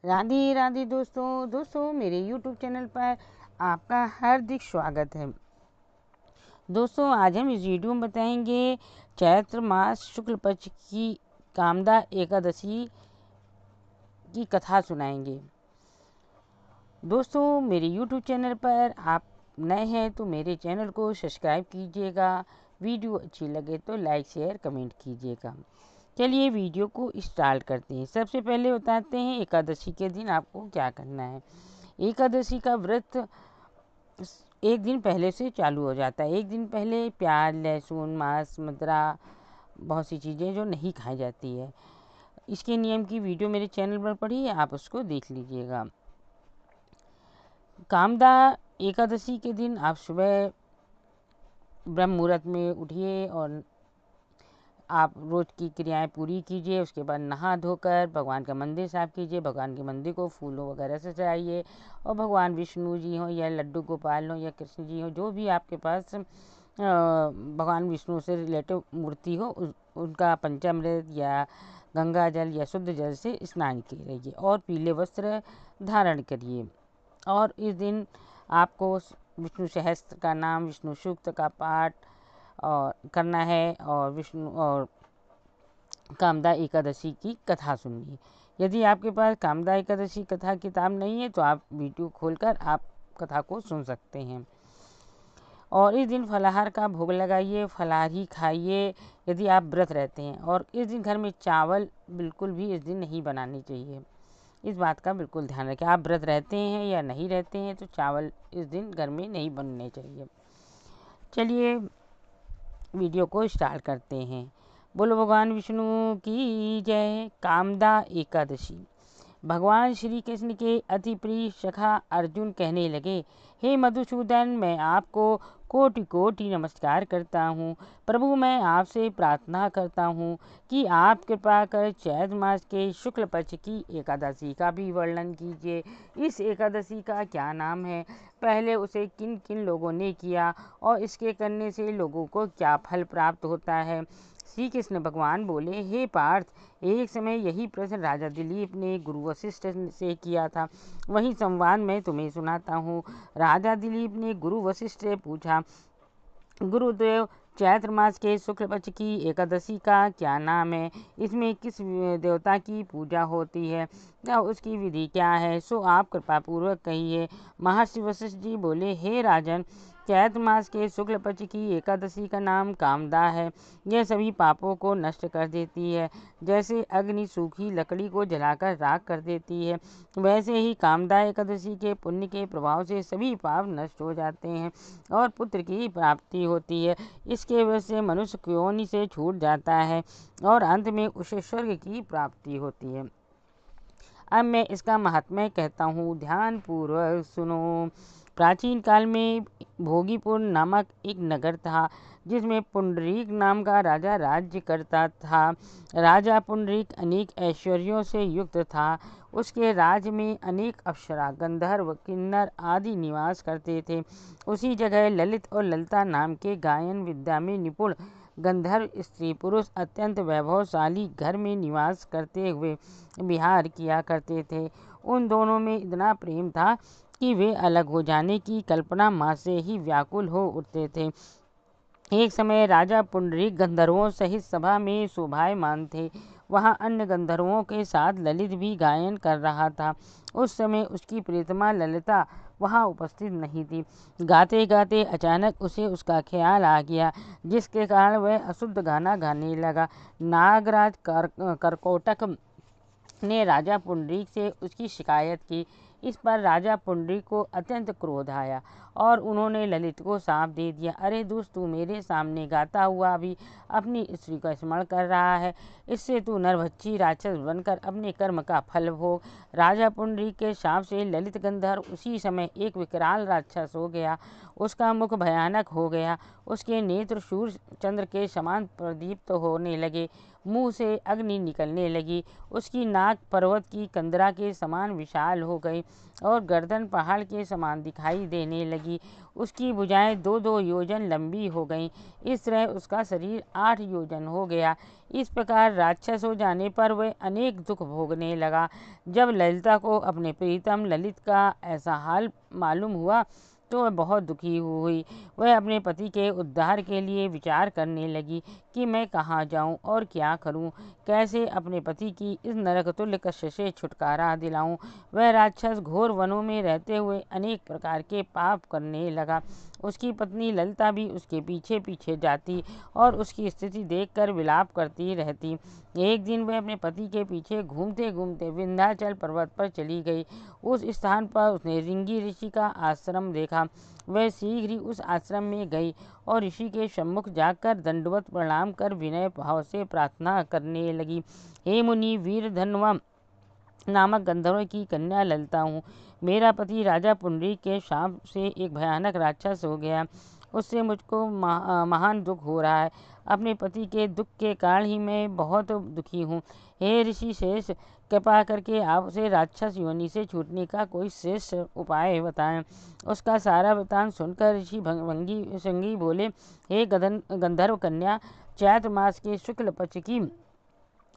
राधे राधे दोस्तों मेरे YouTube channel पर आपका हार्दिक स्वागत है। दोस्तों आज हम इस वीडियो में बताएंगे चैत्र मास शुक्ल पक्ष की कामदा एकादशी की कथा सुनाएंगे। दोस्तों मेरे YouTube चैनल पर आप नए हैं तो मेरे चैनल को सब्सक्राइब कीजिएगा। वीडियो अच्छी लगे तो लाइक शेयर कमेंट कीजिएगा। चलिए वीडियो को स्टार्ट करते हैं। सबसे पहले बताते हैं एकादशी के दिन आपको क्या करना है। एकादशी का व्रत एक दिन पहले से चालू हो जाता है। एक दिन पहले प्याज, लहसुन, मांस, मदिरा, बहुत सी चीज़ें जो नहीं खाई जाती है, इसके नियम की वीडियो मेरे चैनल पर पड़ी है, आप उसको देख लीजिएगा। कामदा एकादशी के दिन आप सुबह ब्रह्म मुहूर्त में उठिए और आप रोज़ की क्रियाएं पूरी कीजिए। उसके बाद नहा धोकर भगवान का मंदिर साफ कीजिए। भगवान के मंदिर को फूलों वगैरह से सजाइए और भगवान विष्णु जी हों या लड्डू गोपाल हों या कृष्ण जी हों, जो भी आपके पास भगवान विष्णु से रिलेटिव मूर्ति हो, उनका पंचामृत या गंगा जल या शुद्ध जल से स्नान कीजिए और पीले वस्त्र धारण करिए। और इस दिन आपको विष्णु सहस्त्र का नाम, विष्णु सूक्त का पाठ और करना है और विष्णु और कामदा एकादशी की कथा सुनिए। यदि आपके पास कामदा एकादशी कथा किताब नहीं है तो आप वीडियो खोलकर आप कथा को सुन सकते हैं। और इस दिन फलाहार का भोग लगाइए, फलाहार ही खाइए यदि आप व्रत रहते हैं। और इस दिन घर में चावल बिल्कुल भी इस दिन नहीं बनाने चाहिए। इस बात का बिल्कुल ध्यान रखें। आप व्रत रहते हैं या नहीं रहते हैं तो चावल इस दिन घर में नहीं बनने चाहिए। चलिए वीडियो को स्टार्ट करते हैं। बोलो भगवान विष्णु की जय। कामदा एकादशी। भगवान श्री कृष्ण के अति प्रिय सखा अर्जुन कहने लगे, हे मधुसूदन, मैं आपको कोटि कोटि नमस्कार करता हूँ। प्रभु, मैं आपसे प्रार्थना करता हूँ कि आप कृपा कर चैत्र मास के शुक्ल पक्ष की एकादशी का भी वर्णन कीजिए। इस एकादशी का क्या नाम है, पहले उसे किन किन लोगों ने किया और इसके करने से लोगों को क्या फल प्राप्त होता है। श्री कृष्ण भगवान बोले, हे पार्थ, एक समय यही प्रश्न राजा दिलीप ने गुरु वशिष्ठ से किया था। वही संवाद मैं तुम्हें सुनाता हूँ। राजा दिलीप ने गुरु वशिष्ठ से पूछा, गुरुदेव, चैत्र मास के शुक्ल पक्ष की एकादशी का क्या नाम है, इसमें किस देवता की पूजा होती है या उसकी विधि क्या है, सो आप कृपा पूर्वक कहिए। महर्षि वशिष्ठ जी बोले, हे राजन, चैत्र मास के शुक्ल पक्ष की एकादशी का नाम कामदा है। यह सभी पापों को नष्ट कर देती है। जैसे अग्नि सूखी लकड़ी को जलाकर राख कर देती है, वैसे ही कामदा एकादशी के पुण्य के प्रभाव से सभी पाप नष्ट हो जाते हैं और पुत्र की प्राप्ति होती है। इसके वजह से मनुष्य योनि से छूट जाता है और अंत में उसे स्वर्ग की प्राप्ति होती है। अब मैं इसका महात्म्य कहता हूँ, ध्यान पूर्वक सुनो। प्राचीन काल में भोगीपुर नामक एक नगर था जिसमें पुंडरीक नाम का राजा राज्य करता था। राजा पुंडरीक अनेक ऐश्वर्यों से युक्त था। उसके राज्य में अनेक अप्सरा, गंधर्व, किन्नर आदि निवास करते थे। उसी जगह ललित और ललिता नाम के गायन विद्या में निपुण गंधर्व स्त्री पुरुष अत्यंत वैभवशाली घर में निवास करते हुए विहार किया करते थे। उन दोनों में इतना प्रेम था कि वे अलग हो जाने की कल्पना माँ से ही व्याकुल हो उठते थे। एक समय राजा पुंडरीक गंधर्वों सहित सभा में शोभायमान थे। वहाँ अन्य गंधर्वों के साथ ललित भी गायन कर रहा था। उस समय उसकी प्रियतमा ललिता वहाँ उपस्थित नहीं थी। गाते गाते अचानक उसे उसका ख्याल आ गया, जिसके कारण वह अशुद्ध गाना गाने लगा। नागराज करकोटक ने राजा पुंडरीक से उसकी शिकायत की। इस पर राजा पुंडरीक को अत्यंत क्रोध आया और उन्होंने ललित को शाप दे दिया, अरे दुष्ट, तू मेरे सामने गाता हुआ भी अपनी स्त्री का स्मरण कर रहा है। इससे तू नरभक्षी राक्षस बनकर अपने कर्म का फल भोग। राजा पुंडरीक के शाप से ललित गंधर्व उसी समय एक विकराल राक्षस हो गया। उसका मुख भयानक हो गया, उसके नेत्र सूर्य चंद्र के समान प्रदीप्त होने लगे, मुंह से अग्नि निकलने लगी, उसकी नाक पर्वत की कंदरा के समान विशाल हो गई और गर्दन पहाड़ के समान दिखाई देने लगी। उसकी भुजाएं 2-2 योजन लंबी हो गईं। इस तरह उसका शरीर 8 योजन हो गया। इस प्रकार राक्षस हो जाने पर वह अनेक दुख भोगने लगा। जब ललिता को अपने प्रीतम ललित का ऐसा हाल मालूम हुआ तो वह बहुत दुखी हुई। वह अपने पति के उद्धार के लिए विचार करने लगी कि मैं कहाँ जाऊँ और क्या करूँ, कैसे अपने पति की इस नरकतुल्य कष्ट से छुटकारा दिलाऊँ। वह राक्षस घोर वनों में रहते हुए अनेक प्रकार के पाप करने लगा। उसकी पत्नी ललिता भी उसके पीछे पीछे जाती और उसकी स्थिति देखकर विलाप करती रहती। एक दिन वह अपने पति के पीछे घूमते घूमते विंध्याचल पर्वत पर चली गई। उस स्थान पर उसने रिंगी ऋषि का आश्रम देखा। वह शीघ्र ही उस आश्रम में गई और ऋषि के सम्मुख जाकर दंडवत प्रणाम कर विनय भाव से प्रार्थना करने लगी। हे मुनि, वीरधन्वा नामक गंधर्व की कन्या ललिता हूँ। मेरा पति राजा पुंडरीक के शाप से एक भयानक राक्षस हो गया। उससे मुझको महान दुख हो रहा है। अपने पति के दुख के कारण ही मैं बहुत दुखी हूँ। हे ऋषि शेष, कृपा करके आप उसे राक्षस योनि से छूटने का कोई श्रेष्ठ उपाय बताएं। उसका सारा वृतांत सुनकर ऋषि भंगी संगी बोले, हे गंधर्व कन्या, चैत्र मास के शुक्ल पक्ष की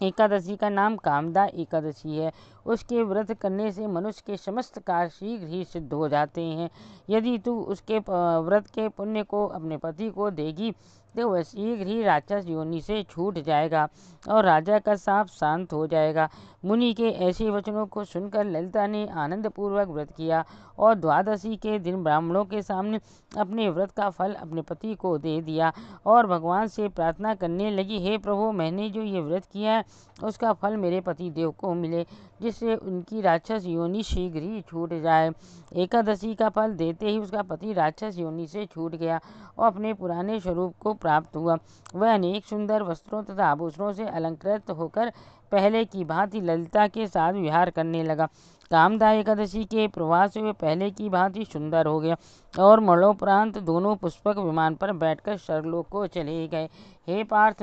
एकादशी का नाम कामदा एकादशी है। उसके व्रत करने से मनुष्य के समस्त कार्य शीघ्र ही सिद्ध हो जाते हैं। यदि तू उसके व्रत के पुण्य को अपने पति को देगी तो वह शीघ्र ही राक्षस योनि से छूट जाएगा और राजा का शाप शांत हो जाएगा। मुनि के ऐसे वचनों को सुनकर ललिता ने आनंद पूर्वक व्रत किया और द्वादशी के दिन ब्राह्मणों के सामने अपने व्रत का फल अपने पति को दे दिया और भगवान से प्रार्थना करने लगी, हे प्रभु, मैंने जो ये व्रत किया है उसका फल मेरे पति देव को मिले, जिससे उनकी राक्षस योनि शीघ्र ही छूट जाए। एकादशी का फल देते ही उसका पति राक्षस योनि से छूट गया और अपने पुराने स्वरूप को प्राप्त हुआ। वह अनेक सुंदर वस्त्रों तथा आभूषणों से अलंकृत होकर पहले की भांति ललिता के साथ विहार करने लगा। कामदा एकादशी के प्रवास से वे पहले की भांति सुंदर हो गया और मरणोपरांत दोनों पुष्पक विमान पर बैठकर स्वर्गलोक को चले गए। हे पार्थ,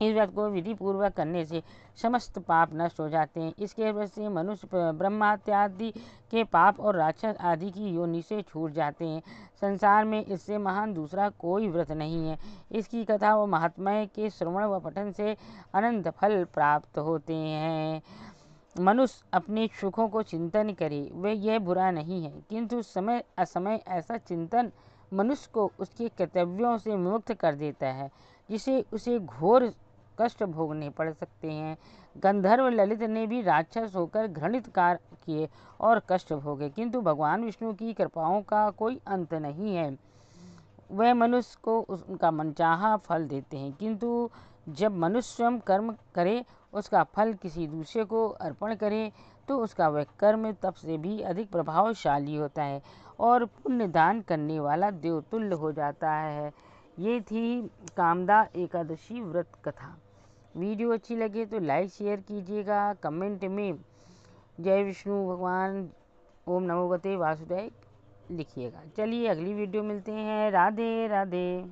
इस व्रत को विधि पूर्वक करने से समस्त पाप नष्ट हो जाते हैं। इसके व्रत से मनुष्य ब्रह्महत्या आदि के पाप और राक्षस आदि की योनि से छूट जाते हैं। संसार में इससे महान दूसरा कोई व्रत नहीं है। इसकी कथा व महात्म्य के श्रवण व पठन से अनंत फल प्राप्त होते हैं। मनुष्य अपने सुखों को चिंतन करे, वे यह बुरा नहीं है, किंतु समय असमय ऐसा चिंतन मनुष्य को उसके कर्तव्यों से मुक्त कर देता है, जिसे उसे घोर कष्ट भोगने पड़ सकते हैं। गंधर्व ललित ने भी राक्षस होकर घृणित कार्य किए और कष्ट भोगे, किंतु भगवान विष्णु की कृपाओं का कोई अंत नहीं है। वह मनुष्य को उनका मनचाहा फल देते हैं, किंतु जब मनुष्य स्वयं कर्म करे, उसका फल किसी दूसरे को अर्पण करे, तो उसका वह कर्म तप से भी अधिक प्रभावशाली होता है और पुण्य दान करने वाला देवतुल्य हो जाता है। ये थी कामदा एकादशी व्रत कथा। वीडियो अच्छी लगे तो लाइक शेयर कीजिएगा, कमेंट में जय विष्णु भगवान, ओम नमो भगवते वासुदेव लिखिएगा। चलिए अगली वीडियो मिलते हैं। राधे राधे।